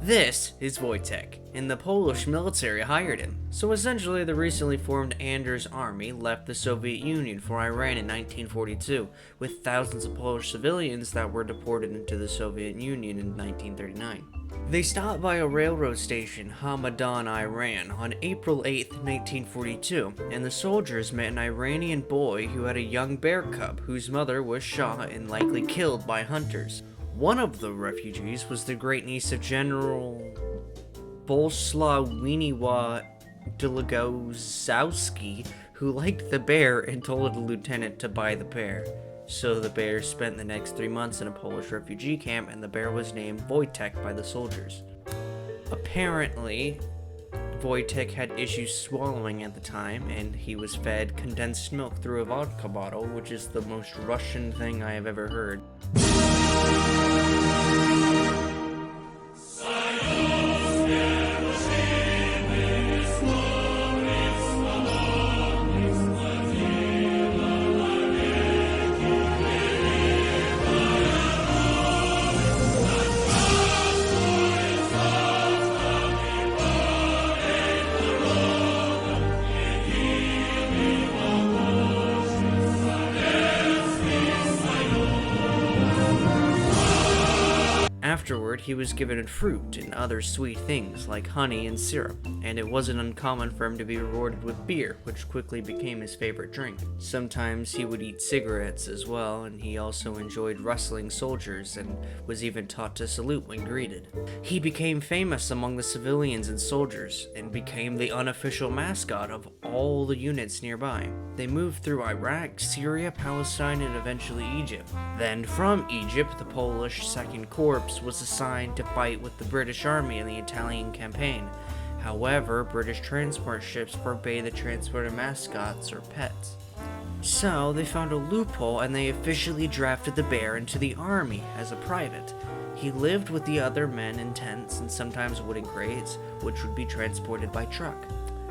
This is Wojtek, and the Polish military hired him. So essentially, the recently formed Anders Army left the Soviet Union for Iran in 1942, with thousands of Polish civilians that were deported into the Soviet Union in 1939. They stopped by a railroad station, Hamadan, Iran, on April 8, 1942, and the soldiers met an Iranian boy who had a young bear cub whose mother was shot and likely killed by hunters. One of the refugees was the great-niece of General Bolesław Wieniawa Długoszowski, who liked the bear and told the lieutenant to buy the bear. So the bear spent the next 3 months in a Polish refugee camp, and the bear was named Wojtek by the soldiers. Apparently, Wojtek had issues swallowing at the time, and he was fed condensed milk through a vodka bottle, which is the most Russian thing I have ever heard. Afterward, he was given fruit and other sweet things like honey and syrup, and it wasn't uncommon for him to be rewarded with beer, which quickly became his favorite drink. Sometimes he would eat cigarettes as well, and he also enjoyed wrestling soldiers and was even taught to salute when greeted. He became famous among the civilians and soldiers, and became the unofficial mascot of all the units nearby. They moved through Iraq, Syria, Palestine, and eventually Egypt. Then from Egypt, the Polish Second Corps was assigned to fight with the British Army in the Italian campaign. However, British transport ships forbade the transport of mascots or pets. So they found a loophole and they officially drafted the bear into the army as a private. He lived with the other men in tents and sometimes wooden crates, which would be transported by truck.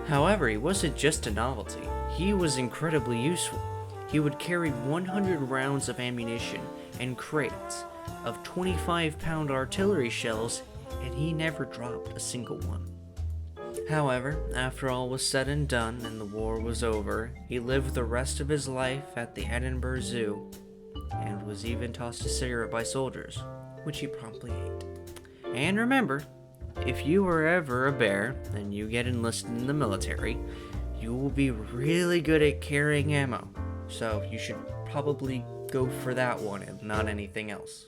However, he wasn't just a novelty. He was incredibly useful. He would carry 100 rounds of ammunition and crates of 25-pound artillery shells, and he never dropped a single one. However, after all was said and done and the war was over, he lived the rest of his life at the Edinburgh Zoo and was even tossed a cigarette by soldiers, which he promptly ate. And remember, if you were ever a bear and you get enlisted in the military, you will be really good at carrying ammo, so you should probably go for that one and not anything else.